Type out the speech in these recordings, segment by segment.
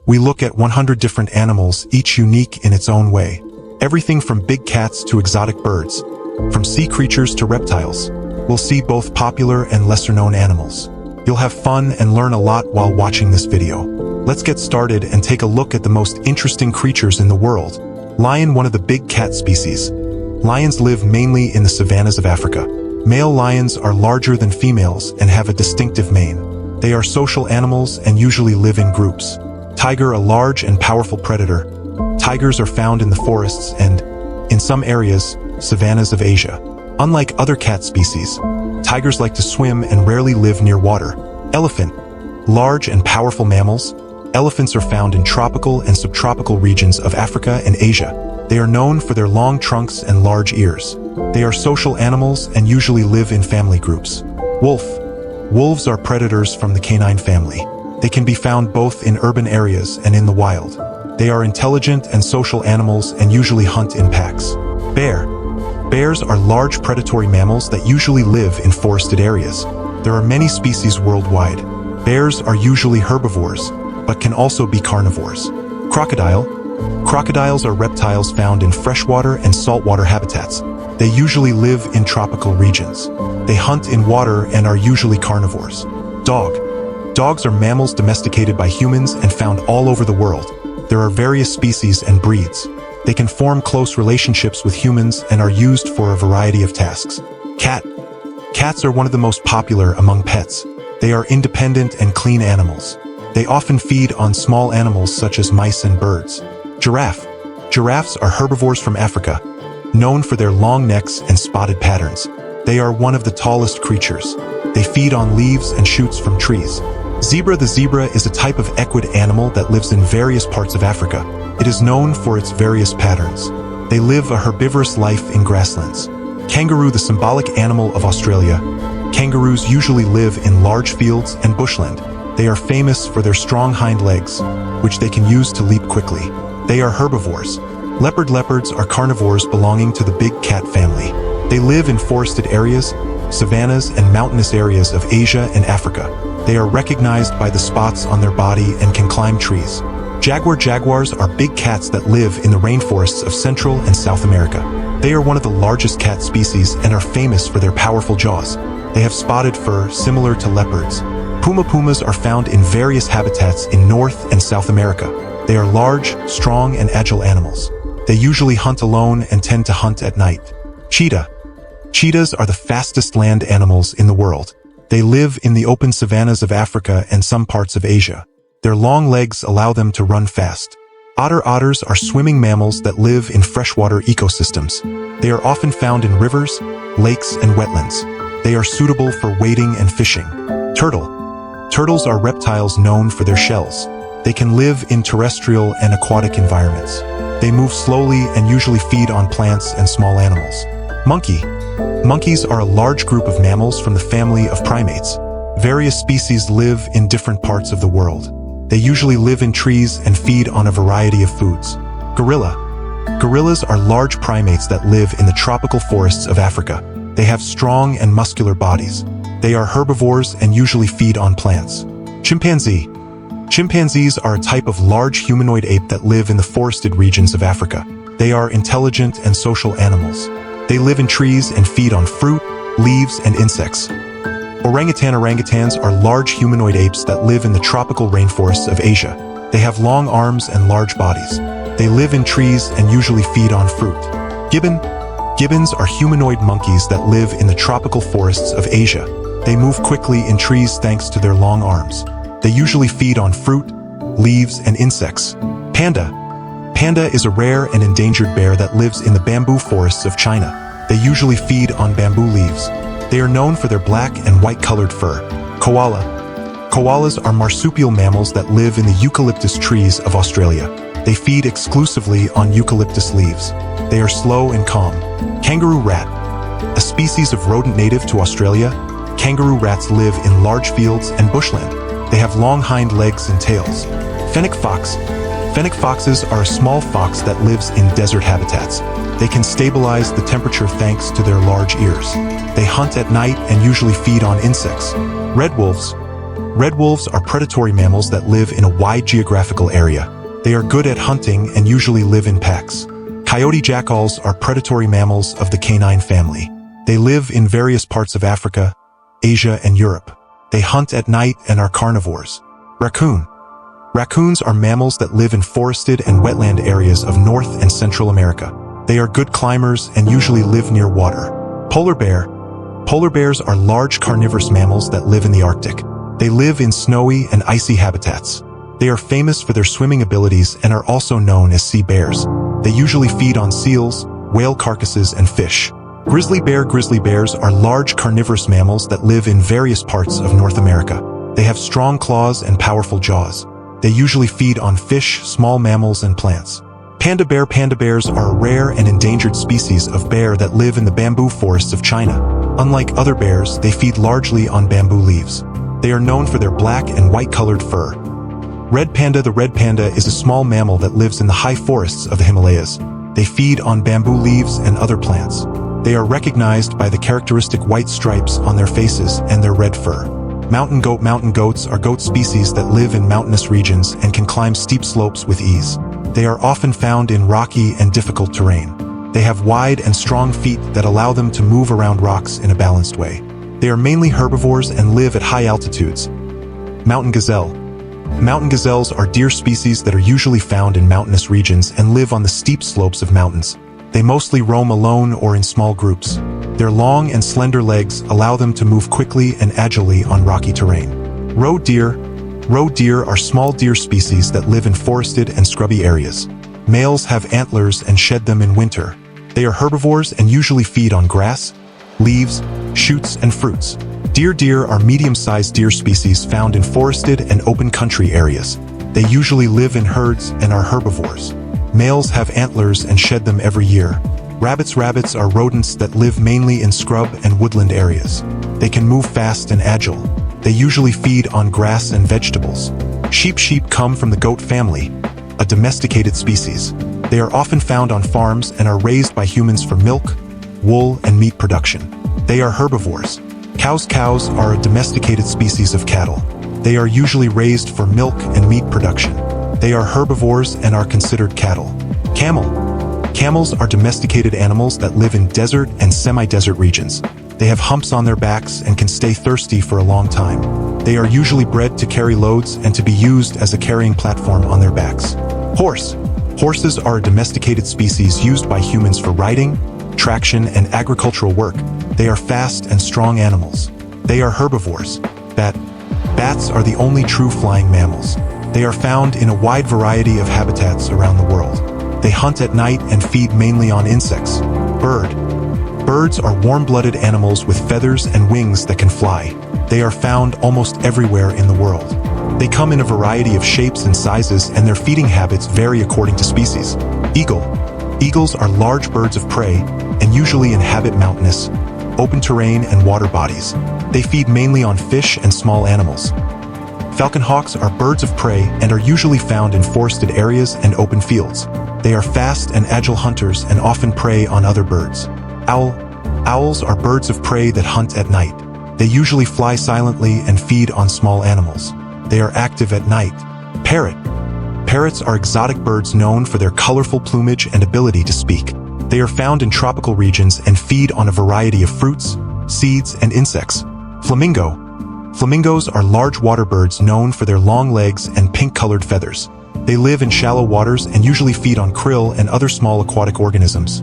we look at 100 different animals, each unique in its own way. Everything from big cats to exotic birds, from sea creatures to reptiles. We'll see both popular and lesser-known animals. You'll have fun and learn a lot while watching this video. Let's get started and take a look at the most interesting creatures in the world. Lion, one of the big cat species. Lions live mainly in the savannas of Africa. Male lions are larger than females and have a distinctive mane. They are social animals and usually live in groups. Tiger, a large and powerful predator. Tigers are found in the forests and, in some areas, savannas of Asia. Unlike other cat species, tigers like to swim and rarely live near water. Elephant. Large and powerful mammals. Elephants are found in tropical and subtropical regions of Africa and Asia. They are known for their long trunks and large ears. They are social animals and usually live in family groups. Wolf. Wolves are predators from the canine family. They can be found both in urban areas and in the wild. They are intelligent and social animals and usually hunt in packs. Bear. Bears are large predatory mammals that usually live in forested areas. There are many species worldwide. Bears are usually herbivores, but can also be carnivores. Crocodile. Crocodiles are reptiles found in freshwater and saltwater habitats. They usually live in tropical regions. They hunt in water and are usually carnivores. Dog. Dogs are mammals domesticated by humans and found all over the world. There are various species and breeds. They can form close relationships with humans and are used for a variety of tasks. Cat. Cats are one of the most popular among pets. They are independent and clean animals. They often feed on small animals such as mice and birds. Giraffe. Giraffes are herbivores from Africa, known for their long necks and spotted patterns. They are one of the tallest creatures. They feed on leaves and shoots from trees. Zebra. The zebra is a type of equid animal that lives in various parts of Africa. It is known for its various patterns. They live a herbivorous life in grasslands. Kangaroo, the symbolic animal of Australia. Kangaroos usually live in large fields and bushland. They are famous for their strong hind legs, which they can use to leap quickly. They are herbivores. Leopard. Leopards are carnivores belonging to the big cat family. They live in forested areas, savannas, and mountainous areas of Asia and Africa. They are recognized by the spots on their body and can climb trees. Jaguar. Jaguars are big cats that live in the rainforests of Central and South America. They are one of the largest cat species and are famous for their powerful jaws. They have spotted fur similar to leopards. Puma. Pumas are found in various habitats in North and South America. They are large, strong, and agile animals. They usually hunt alone and tend to hunt at night. Cheetah. Cheetahs are the fastest land animals in the world. They live in the open savannas of Africa and some parts of Asia. Their long legs allow them to run fast. Otter. Otters are swimming mammals that live in freshwater ecosystems. They are often found in rivers, lakes, and wetlands. They are suitable for wading and fishing. Turtle. Turtles are reptiles known for their shells. They can live in terrestrial and aquatic environments. They move slowly and usually feed on plants and small animals. Monkey. Monkeys are a large group of mammals from the family of primates. Various species live in different parts of the world. They usually live in trees and feed on a variety of foods. Gorilla. Gorillas are large primates that live in the tropical forests of Africa. They have strong and muscular bodies. They are herbivores and usually feed on plants. Chimpanzee. Chimpanzees are a type of large humanoid ape that live in the forested regions of Africa. They are intelligent and social animals. They live in trees and feed on fruit, leaves, and insects. Orangutan. Orangutans are large humanoid apes that live in the tropical rainforests of Asia. They have long arms and large bodies. They live in trees and usually feed on fruit. Gibbon. Gibbons are humanoid monkeys that live in the tropical forests of Asia. They move quickly in trees thanks to their long arms. They usually feed on fruit, leaves, and insects. Panda. Panda is a rare and endangered bear that lives in the bamboo forests of China. They usually feed on bamboo leaves. They are known for their black and white-colored fur. Koala. Koalas are marsupial mammals that live in the eucalyptus trees of Australia. They feed exclusively on eucalyptus leaves. They are slow and calm. Kangaroo rat. A species of rodent native to Australia, kangaroo rats live in large fields and bushland. They have long hind legs and tails. Fennec fox. Fennec foxes are a small fox that lives in desert habitats. They can stabilize the temperature thanks to their large ears. They hunt at night and usually feed on insects. Red wolves. Red wolves are predatory mammals that live in a wide geographical area. They are good at hunting and usually live in packs. Coyote jackals are predatory mammals of the canine family. They live in various parts of Africa, Asia, and Europe. They hunt at night and are carnivores. Raccoons are mammals that live in forested and wetland areas of North and Central America. They are good climbers and usually live near water. Polar bears are large carnivorous mammals that live in the Arctic. They live in snowy and icy habitats. They are famous for their swimming abilities and are also known as sea bears. They usually feed on seals, whale carcasses, and fish. Grizzly bears are large carnivorous mammals that live in various parts of North America. They have strong claws and powerful jaws. They usually feed on fish, small mammals, and plants. Panda bears are a rare and endangered species of bear that live in the bamboo forests of China. Unlike other bears, they feed largely on bamboo leaves. They are known for their black and white-colored fur. The red panda is a small mammal that lives in the high forests of the Himalayas. They feed on bamboo leaves and other plants. They are recognized by the characteristic white stripes on their faces and their red fur. Mountain goats are goat species that live in mountainous regions and can climb steep slopes with ease. They are often found in rocky and difficult terrain. They have wide and strong feet that allow them to move around rocks in a balanced way. They are mainly herbivores and live at high altitudes. Mountain gazelles are deer species that are usually found in mountainous regions and live on the steep slopes of mountains. They mostly roam alone or in small groups. Their long and slender legs allow them to move quickly and agilely on rocky terrain. Roe deer are small deer species that live in forested and scrubby areas. Males have antlers and shed them in winter. They are herbivores and usually feed on grass, leaves, shoots, and fruits. Deer are medium-sized deer species found in forested and open country areas. They usually live in herds and are herbivores. Males have antlers and shed them every year. Rabbits are rodents that live mainly in scrub and woodland areas. They can move fast and agile. They usually feed on grass and vegetables. Sheep come from the goat family, a domesticated species. They are often found on farms and are raised by humans for milk, wool, and meat production. They are herbivores. Cows are a domesticated species of cattle. They are usually raised for milk and meat production. They are herbivores and are considered cattle. Camels are domesticated animals that live in desert and semi-desert regions. They have humps on their backs and can stay thirsty for a long time. They are usually bred to carry loads and to be used as a carrying platform on their backs. Horses are a domesticated species used by humans for riding, traction, and agricultural work. They are fast and strong animals. They are herbivores. Bats are the only true flying mammals. They are found in a wide variety of habitats around the world. They hunt at night and feed mainly on insects. Birds are warm-blooded animals with feathers and wings that can fly. They are found almost everywhere in the world. They come in a variety of shapes and sizes, and their feeding habits vary according to species. Eagles are large birds of prey and usually inhabit mountainous, open terrain and water bodies. They feed mainly on fish and small animals. Falconhawks are birds of prey and are usually found in forested areas and open fields. They are fast and agile hunters and often prey on other birds. Owls are birds of prey that hunt at night. They usually fly silently and feed on small animals. They are active at night. Parrots are exotic birds known for their colorful plumage and ability to speak. They are found in tropical regions and feed on a variety of fruits, seeds, and insects. Flamingos are large water birds known for their long legs and pink-colored feathers. They live in shallow waters and usually feed on krill and other small aquatic organisms.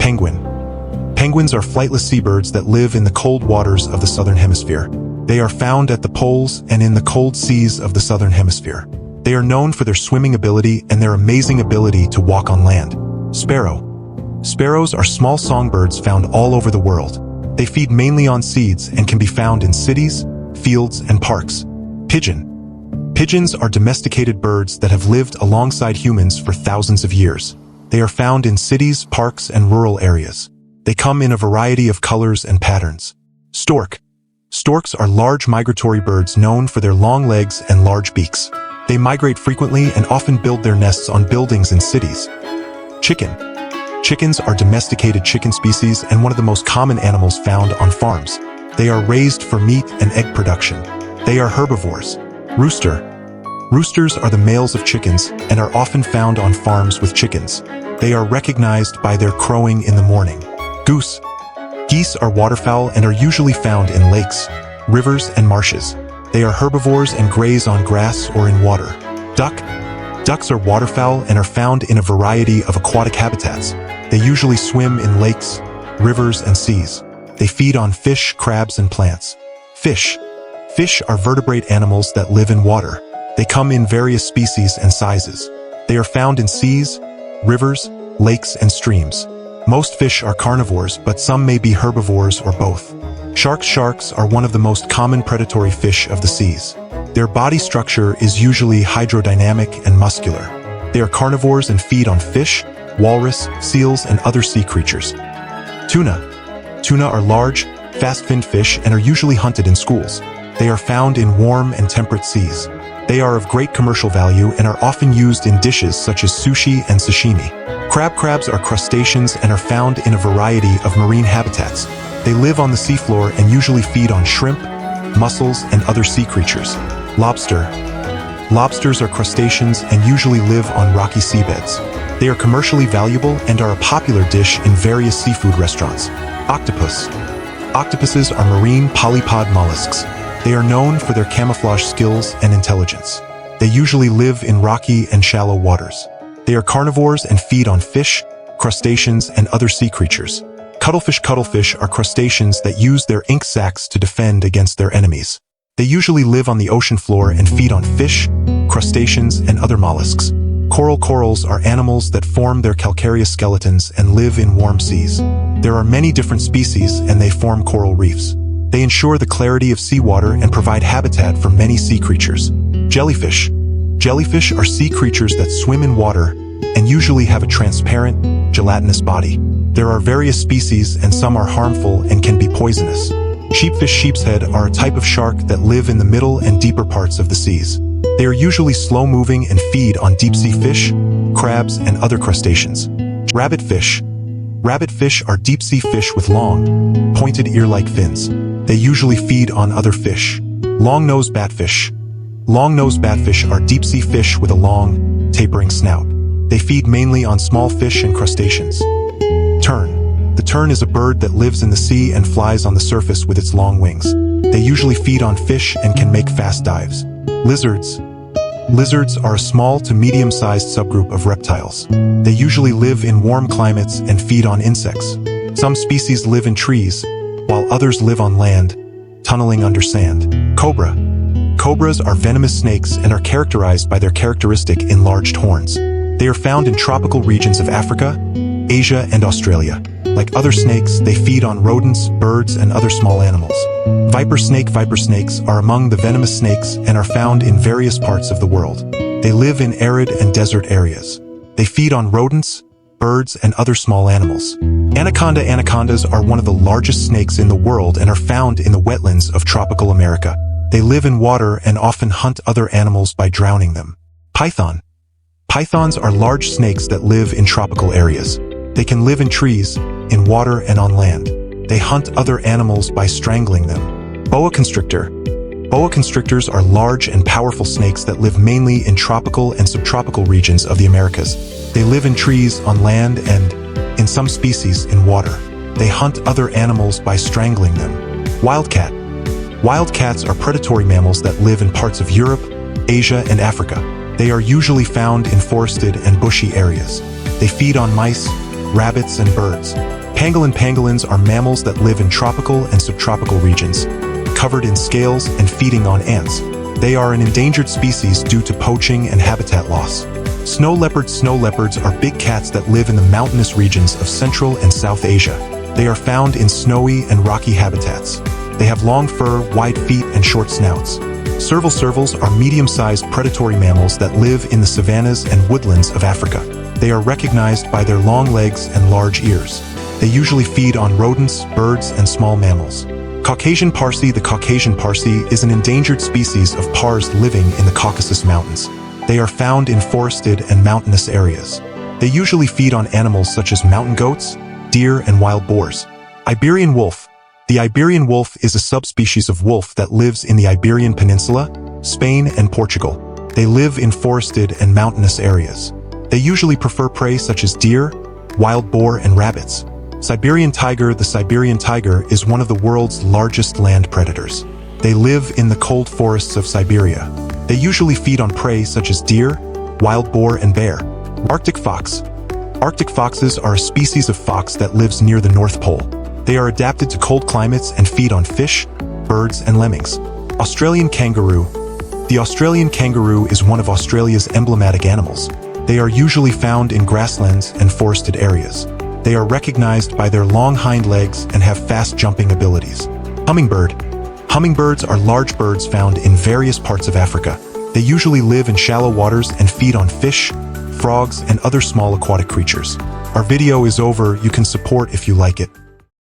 Penguins are flightless seabirds that live in the cold waters of the southern hemisphere. They are found at the poles and in the cold seas of the southern hemisphere. They are known for their swimming ability and their amazing ability to walk on land. Sparrows are small songbirds found all over the world. They feed mainly on seeds and can be found in cities, fields, and parks. Pigeons are domesticated birds that have lived alongside humans for thousands of years. They are found in cities, parks, and rural areas. They come in a variety of colors and patterns. Storks are large migratory birds known for their long legs and large beaks. They migrate frequently and often build their nests on buildings in cities. Chickens are domesticated chicken species and one of the most common animals found on farms. They are raised for meat and egg production. They are herbivores. Rooster. Roosters are the males of chickens and are often found on farms with chickens. They are recognized by their crowing in the morning. Goose. Geese are waterfowl and are usually found in lakes, rivers, and marshes. They are herbivores and graze on grass or in water. Duck. Ducks are waterfowl and are found in a variety of aquatic habitats. They usually swim in lakes, rivers, and seas. They feed on fish, crabs, and plants. Fish. Fish are vertebrate animals that live in water. They come in various species and sizes. They are found in seas, rivers, lakes, and streams. Most fish are carnivores, but some may be herbivores or both. Sharks. Sharks are one of the most common predatory fish of the seas. Their body structure is usually hydrodynamic and muscular. They are carnivores and feed on fish, walrus, seals, and other sea creatures. Tuna. Tuna are large, fast-finned fish and are usually hunted in schools. They are found in warm and temperate seas. They are of great commercial value and are often used in dishes such as sushi and sashimi. Crabs are crustaceans and are found in a variety of marine habitats. They live on the seafloor and usually feed on shrimp, mussels, and other sea creatures. Lobster. Lobsters are crustaceans and usually live on rocky seabeds. They are commercially valuable and are a popular dish in various seafood restaurants. Octopus. Octopuses are marine polypod mollusks. They are known for their camouflage skills and intelligence. They usually live in rocky and shallow waters. They are carnivores and feed on fish, crustaceans, and other sea creatures. Cuttlefish. Cuttlefish are crustaceans that use their ink sacs to defend against their enemies. They usually live on the ocean floor and feed on fish, crustaceans, and other mollusks. Corals are animals that form their calcareous skeletons and live in warm seas. There are many different species and they form coral reefs. They ensure the clarity of seawater and provide habitat for many sea creatures. Jellyfish. Jellyfish are sea creatures that swim in water and usually have a transparent, gelatinous body. There are various species and some are harmful and can be poisonous. Sheepfish. Sheepshead are a type of shark that live in the middle and deeper parts of the seas. They are usually slow-moving and feed on deep-sea fish, crabs, and other crustaceans. Rabbitfish. Rabbitfish are deep-sea fish with long, pointed ear-like fins. They usually feed on other fish. Long-nosed batfish. Long-nosed batfish are deep-sea fish with a long, tapering snout. They feed mainly on small fish and crustaceans. Tern. The tern is a bird that lives in the sea and flies on the surface with its long wings. They usually feed on fish and can make fast dives. Lizards. Lizards are a small to medium-sized subgroup of reptiles. They usually live in warm climates and feed on insects. Some species live in trees, while others live on land, tunneling under sand. Cobra. Cobras are venomous snakes and are characterized by their characteristic enlarged horns. They are found in tropical regions of Africa, Asia, and Australia. Like other snakes, they feed on rodents, birds, and other small animals. Viper snake. Viper snakes are among the venomous snakes and are found in various parts of the world. They live in arid and desert areas. They feed on rodents, birds, and other small animals. Anaconda. Anacondas are one of the largest snakes in the world and are found in the wetlands of tropical America. They live in water and often hunt other animals by drowning them. Python. Pythons are large snakes that live in tropical areas. They can live in trees, in water, and on land. They hunt other animals by strangling them. Boa constrictor. Boa constrictors are large and powerful snakes that live mainly in tropical and subtropical regions of the Americas. They live in trees, on land, and, in some species, in water. They hunt other animals by strangling them. Wildcat. Wildcats are predatory mammals that live in parts of Europe, Asia, and Africa. They are usually found in forested and bushy areas. They feed on mice, rabbits, and birds. Pangolin. Pangolins are mammals that live in tropical and subtropical regions, covered in scales and feeding on ants. They are an endangered species due to poaching and habitat loss. Snow leopards. Snow leopards are big cats that live in the mountainous regions of Central and South Asia. They are found in snowy and rocky habitats. They have long fur, wide feet, and short snouts. Servals are medium-sized predatory mammals that live in the savannas and woodlands of Africa. They are recognized by their long legs and large ears. They usually feed on rodents, birds, and small mammals. Caucasian parsi. The Caucasian parsi is an endangered species of pars living in the Caucasus Mountains. They are found in forested and mountainous areas. They usually feed on animals such as mountain goats, deer, and wild boars. Iberian wolf. The Iberian wolf is a subspecies of wolf that lives in the Iberian Peninsula, Spain, and Portugal. They live in forested and mountainous areas. They usually prefer prey such as deer, wild boar, and rabbits. Siberian tiger. The Siberian tiger is one of the world's largest land predators. They live in the cold forests of Siberia. They usually feed on prey such as deer, wild boar, and bear. Arctic fox. Arctic foxes are a species of fox that lives near the North Pole. They are adapted to cold climates and feed on fish, birds, and lemmings. Australian kangaroo. The Australian kangaroo is one of Australia's emblematic animals. They are usually found in grasslands and forested areas. They are recognized by their long hind legs and have fast jumping abilities. Hummingbird. Hummingbirds are large birds found in various parts of Africa. They usually live in shallow waters and feed on fish, frogs, and other small aquatic creatures. Our video is over. You can support if you like it.